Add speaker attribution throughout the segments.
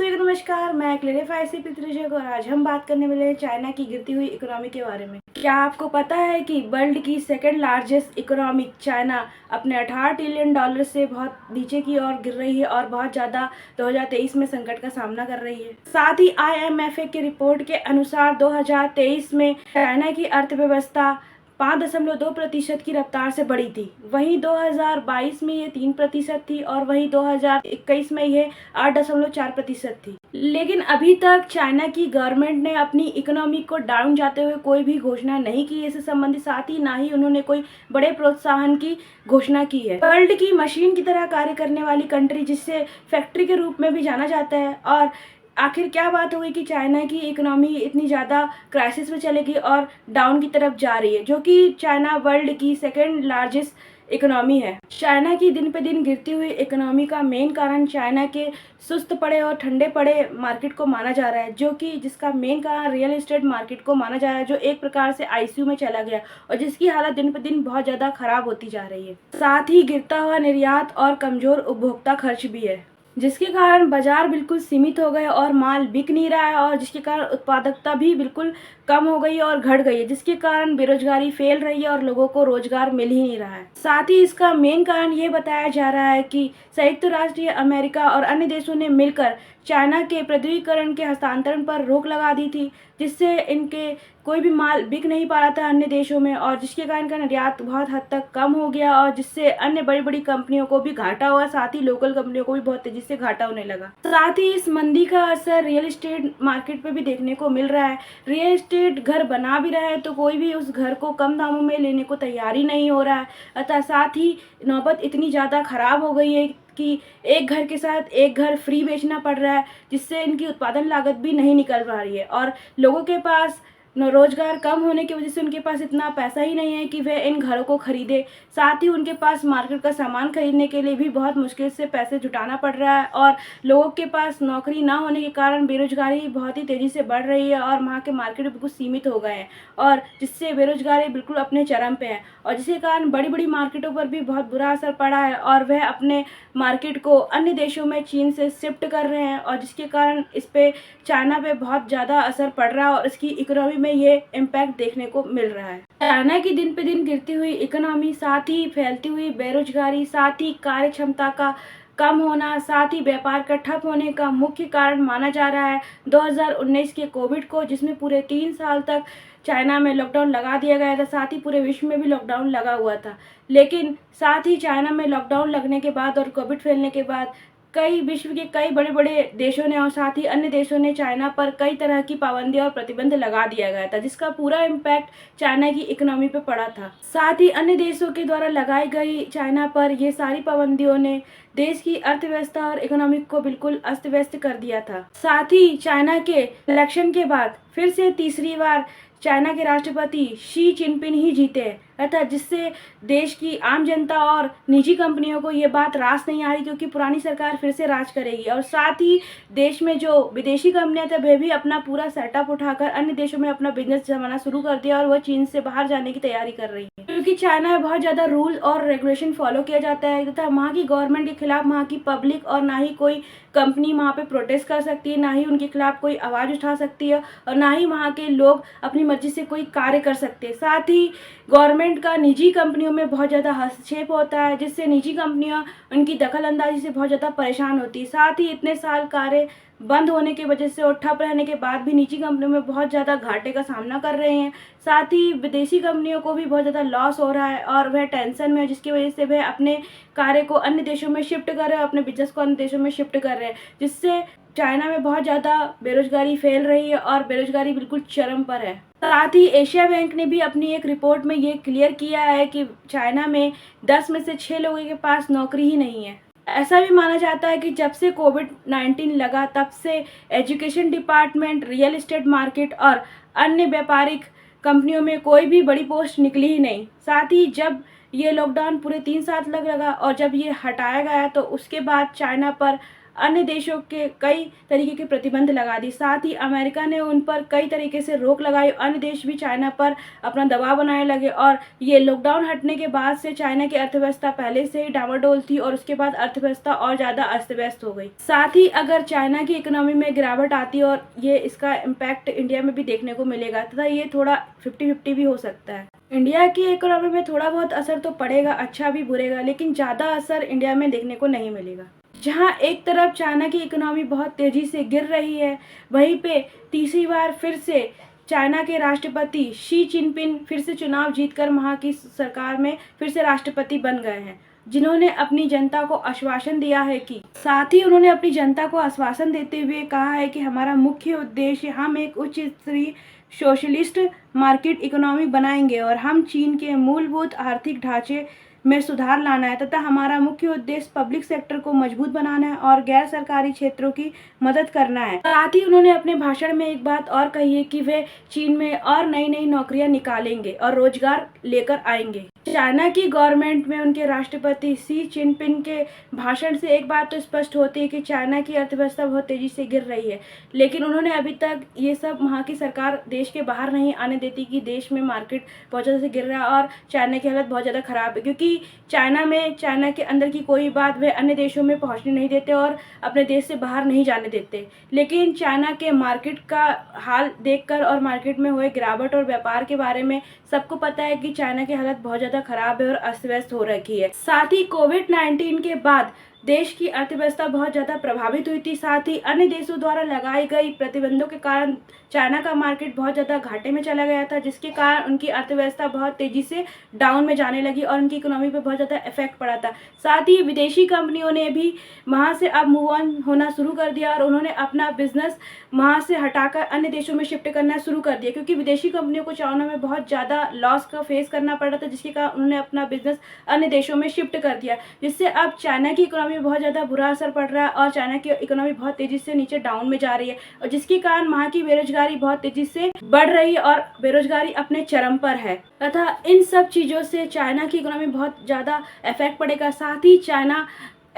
Speaker 1: सभी को नमस्कार। मैं क्लेरिफाई से पृथ्वीराज और आज हम बात करने वाले हैं चाइना की गिरती हुई इकोनॉमी के बारे में। क्या आपको पता है कि वर्ल्ड की सेकंड लार्जेस्ट इकोनॉमी चाइना अपने 18 ट्रिलियन डॉलर से बहुत नीचे की ओर गिर रही है और बहुत ज़्यादा 2023 में संकट का सामना कर रही है। साथ ही IMF की रिपोर्ट के अनुसार 2023 में चाइना की अर्थव्यवस्था 5.2% की रफ्तार से बढ़ी थी। वहीं 2022 में ये 3% थी और वहीं 2021 में ये 8.4% थी। लेकिन अभी तक चाइना की गवर्नमेंट ने अपनी इकोनॉमी को डाउन जाते हुए कोई भी घोषणा नहीं की इससे संबंधित, साथ ही ना ही उन्होंने कोई बड़े प्रोत्साहन की घोषणा की है। वर्ल्ड की मशीन की तरह कार्य करने वाली कंट्री, जिसे फैक्ट्री के रूप में भी जाना जाता है, और आखिर क्या बात हुई कि चाइना की इकोनॉमी इतनी ज़्यादा क्राइसिस में चलेगी और डाउन की तरफ जा रही है, जो कि चाइना वर्ल्ड की सेकेंड लार्जेस्ट इकोनॉमी है। चाइना की दिन पे दिन गिरती हुई इकोनॉमी का मेन कारण चाइना के सुस्त पड़े और ठंडे पड़े मार्केट को माना जा रहा है, जो कि जिसका मेन कारण रियल एस्टेट मार्केट को माना जा रहा है, जो एक प्रकार से ICU में चला गया और जिसकी हालत दिन पे दिन बहुत ज़्यादा खराब होती जा रही है। साथ ही गिरता हुआ निर्यात और कमज़ोर उपभोक्ता खर्च भी है, जिसके कारण बाजार बिल्कुल सीमित हो गए और माल बिक नहीं रहा है और जिसके कारण उत्पादकता भी बिल्कुल कम हो गई और घट गई है, जिसके कारण बेरोजगारी फैल रही है और लोगों को रोजगार मिल ही नहीं रहा है। साथ ही इसका मेन कारण ये बताया जा रहा है कि संयुक्त राष्ट्र, अमेरिका और अन्य देशों ने मिलकर चाइना के प्रौद्योगिकीकरण के हस्तांतरण पर रोक लगा दी थी, जिससे इनके कोई भी माल बिक नहीं पा रहा था अन्य देशों में और जिसके कारण का निर्यात बहुत हद तक कम हो गया और जिससे अन्य बड़ी बड़ी कंपनियों को भी घाटा हुआ, साथ ही लोकल कंपनियों को भी बहुत तेजी से घाटा होने लगा। साथ ही इस मंदी का असर रियल एस्टेट मार्केट पे भी देखने को मिल रहा है। रियल एस्टेट घर बना भी रहा है तो कोई भी उस घर को कम दामों में लेने को तैयार ही नहीं हो रहा है। अतः साथ ही नौबत इतनी ज़्यादा खराब हो गई है कि एक घर के साथ एक घर फ्री बेचना पड़ रहा है, जिससे इनकी उत्पादन लागत भी नहीं निकल पा रही है और लोगों के पास रोजगार कम होने की वजह से उनके पास इतना पैसा ही नहीं है कि वे इन घरों को खरीदे। साथ ही उनके पास मार्केट का सामान खरीदने के लिए भी बहुत मुश्किल से पैसे जुटाना पड़ रहा है और लोगों के पास नौकरी ना होने के कारण बेरोजगारी बहुत ही तेज़ी से बढ़ रही है और वहाँ के मार्केट बिल्कुल सीमित हो गए हैं और जिससे बेरोजगारी बिल्कुल अपने चरम पे है और जिसके कारण बड़ी बड़ी मार्केटों पर भी बहुत बुरा असर पड़ा है और वह अपने मार्केट को अन्य देशों में चीन से शिफ्ट कर रहे हैं और जिसके कारण इस पे चाइना पे बहुत ज़्यादा असर पड़ रहा है और इसकी इकोनॉमी में ये इम्पैक्ट देखने को मिल रहा है। चाइना की दिन पे दिन गिरती हुई इकोनॉमी, साथ ही फैलती हुई बेरोजगारी, साथ ही कार्य क्षमता का कम होना, साथ ही व्यापार का ठप होने का मुख्य कारण माना जा रहा है 2019 के कोविड को, जिसमें पूरे 3 साल तक चाइना में लॉकडाउन लगा दिया गया था। साथ ही पूरे विश्व में भी लॉकडाउन लगा हुआ था, लेकिन साथ ही चाइना में लॉकडाउन लगने के बाद और कोविड फैलने के बाद कई विश्व के कई बड़े बड़े देशों ने और साथ ही अन्य देशों ने चाइना पर कई तरह की पाबंदी और प्रतिबंध लगा दिया गया था, जिसका पूरा इम्पैक्ट चाइना की इकोनॉमी पे पड़ा था। साथ ही अन्य देशों के द्वारा लगाई गई चाइना पर ये सारी पाबंदियों ने देश की अर्थव्यवस्था और इकोनॉमी को बिल्कुल अस्त व्यस्त कर दिया था। साथ ही चाइना के इलेक्शन के बाद फिर से तीसरी बार चाइना के राष्ट्रपति शी जिनपिंग ही जीते, अर्थात जिससे देश की आम जनता और निजी कंपनियों को ये बात रास नहीं आ रही, क्योंकि पुरानी सरकार फिर से राज करेगी और साथ ही देश में जो विदेशी कंपनियां थे वे भी अपना पूरा सेटअप उठाकर अन्य देशों में अपना बिजनेस जमाना शुरू कर दिया और वह चीन से बाहर जाने की तैयारी कर रही है, क्योंकि चाइना में बहुत ज़्यादा रूल और रेगुलेशन फॉलो किया जाता है तथा वहाँ की गवर्नमेंट के खिलाफ वहाँ की पब्लिक और ना ही कोई कंपनी वहाँ पे प्रोटेस्ट कर सकती है, ना ही उनके खिलाफ कोई आवाज़ उठा सकती है और ना ही वहाँ के लोग अपनी मर्जी से कोई कार्य कर सकते हैं। साथ ही गवर्नमेंट का निजी कंपनियों में बहुत ज़्यादा हस्तक्षेप होता है, जिससे निजी कंपनियां उनकी दखल अंदाजी से बहुत ज़्यादा परेशान होती है। साथ ही इतने साल कार्य बंद होने की वजह से और ठप रहने के बाद भी निजी कंपनियों में बहुत ज़्यादा घाटे का सामना कर रहे हैं। साथ ही विदेशी कंपनियों को भी बहुत ज़्यादा लॉस हो रहा है और वह टेंशन में है, जिसकी वजह से वह अपने कार्य को अन्य देशों में शिफ्ट कर रहे हैं, अपने बिजनेस को अन्य देशों में शिफ्ट कर रहे हैं, जिससे चाइना में बहुत ज़्यादा बेरोजगारी फैल रही है और बेरोजगारी बिल्कुल चरम पर है। साथ ही एशिया बैंक ने भी अपनी एक रिपोर्ट में ये क्लियर किया है कि चाइना में 10 में से 6 लोगों के पास नौकरी ही नहीं है। ऐसा भी माना जाता है कि जब से कोविड-19 लगा तब से education department, real estate market और अन्य व्यापारिक कंपनियों में कोई भी बड़ी पोस्ट निकली ही नहीं। साथ ही जब ये लॉकडाउन पूरे 3 साल तक लगा और जब ये हटाया गया तो उसके बाद चाइना पर अन्य देशों के कई तरीके के प्रतिबंध लगा दी। साथ ही अमेरिका ने उन पर कई तरीके से रोक लगाई। अन्य देश भी चाइना पर अपना दबाव बनाने लगे और ये लॉकडाउन हटने के बाद से चाइना की अर्थव्यवस्था पहले से ही डामाडोल थी और उसके बाद अर्थव्यवस्था और ज़्यादा अस्त व्यस्त हो गई। साथ ही अगर चाइना की इकोनॉमी में गिरावट आती है और ये इसका इम्पैक्ट इंडिया में भी देखने को मिलेगा तथा ये थोड़ा 50-50 भी हो सकता है। इंडिया की इकोनॉमी में थोड़ा बहुत असर तो पड़ेगा, अच्छा भी बुरेगा, लेकिन ज़्यादा असर इंडिया में देखने को नहीं मिलेगा। जहां एक तरफ चाइना की इकोनॉमी बहुत तेज़ी से गिर रही है, वहीं पे तीसरी बार फिर से चाइना के राष्ट्रपति शी जिनपिंग फिर से चुनाव जीतकर वहां की सरकार में फिर से राष्ट्रपति बन गए हैं, जिन्होंने अपनी जनता को आश्वासन दिया है कि साथ ही उन्होंने अपनी जनता को आश्वासन देते हुए कहा है कि हमारा मुख्य उद्देश्य हम एक उच्च स्तरीय सोशलिस्ट मार्केट इकोनॉमी बनाएंगे और हम चीन के मूलभूत आर्थिक ढांचे में सुधार लाना है तथा हमारा मुख्य उद्देश्य पब्लिक सेक्टर को मजबूत बनाना है और गैर सरकारी क्षेत्रों की मदद करना है। साथ ही उन्होंने अपने भाषण में एक बात और कही है कि वे चीन में और नई नई नौकरियां निकालेंगे और रोजगार लेकर आएंगे। चाइना की गवर्नमेंट में उनके राष्ट्रपति शी जिनपिंग के भाषण से एक बात तो स्पष्ट होती है कि चाइना की अर्थव्यवस्था बहुत तेजी से गिर रही है, लेकिन उन्होंने अभी तक ये सब वहाँ की सरकार देश के बाहर नहीं आने देती कि देश में मार्केट बहुत ज़्यादा से गिर रहा है और चाइना की हालत बहुत ज़्यादा ख़राब है, क्योंकि चाइना के अंदर की कोई बात वे अन्य देशों में पहुँचने नहीं देते और अपने देश से बाहर नहीं जाने देते। लेकिन चाइना के मार्केट का हाल देखकर और मार्केट में हुए गिरावट और व्यापार के बारे में सबको पता है कि चाइना की हालत बहुत ज़्यादा खराब है और अस्त व्यस्त हो रखी है। साथ ही कोविड-19 के बाद देश की अर्थव्यवस्था बहुत ज़्यादा प्रभावित हुई थी। साथ ही अन्य देशों द्वारा लगाई गई प्रतिबंधों के कारण चाइना का मार्केट बहुत ज़्यादा घाटे में चला गया था, जिसके कारण उनकी अर्थव्यवस्था बहुत तेज़ी से डाउन में जाने लगी और उनकी इकोनॉमी पे बहुत ज़्यादा इफेक्ट पड़ा था। साथ ही विदेशी कंपनियों ने भी वहाँ से अब मूव ऑन होना शुरू कर दिया और उन्होंने अपना बिजनेस वहाँ से हटाकर अन्य देशों में शिफ्ट करना शुरू कर दिया, क्योंकि विदेशी कंपनियों को चाइना में बहुत ज़्यादा लॉस का फेस करना पड़ रहा था, जिसके कारण उन्होंने अपना बिजनेस अन्य देशों में शिफ्ट कर दिया, जिससे अब चाइना की इकोनॉमी में बहुत ज़्यादा बुरा असर पड़ रहा है और चाइना की इकोनॉमी बहुत तेज़ी से नीचे डाउन में जा रही है और जिसके कारण वहाँ की बेरोजगारी बहुत तेज़ी से बढ़ रही है और बेरोजगारी अपने चरम पर है तथा इन सब चीज़ों से चाइना की इकोनॉमी बहुत ज़्यादा इफेक्ट पड़ेगा। साथ ही चाइना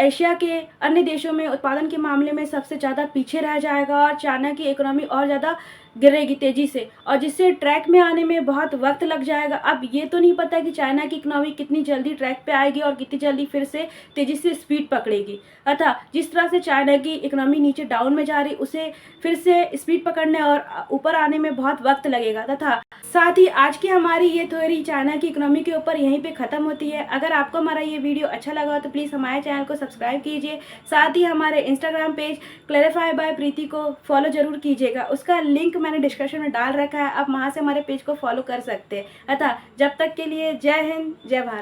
Speaker 1: एशिया के अन्य देशों में उत्पादन के मामले में सबसे ज़्यादा पीछे रह जाएगा और चाइना की इकोनॉमी और ज़्यादा गिरेगी तेज़ी से और जिससे ट्रैक में आने में बहुत वक्त लग जाएगा। अब ये तो नहीं पता कि चाइना की इकोनॉमी कितनी जल्दी ट्रैक पे आएगी और कितनी जल्दी फिर से तेज़ी से स्पीड पकड़ेगी। अतः जिस तरह से चाइना की इकोनॉमी नीचे डाउन में जा रही, उसे फिर से स्पीड पकड़ने और ऊपर आने में बहुत वक्त लगेगा। तथा साथ ही आज की हमारी ये थ्योरी चाइना की इकोनॉमी के ऊपर यहीं पे ख़त्म होती है। अगर आपको हमारा ये वीडियो अच्छा लगा तो प्लीज़ हमारे चैनल को सब्सक्राइब कीजिए। साथ ही हमारे इंस्टाग्राम पेज क्लैरिफाई बाय प्रीति को फॉलो जरूर कीजिएगा। उसका लिंक मैंने डिस्क्रिप्शन में डाल रखा है, आप वहाँ से हमारे पेज को फॉलो कर सकते हैं। अतः जब तक के लिए जय हिंद, जय भारत।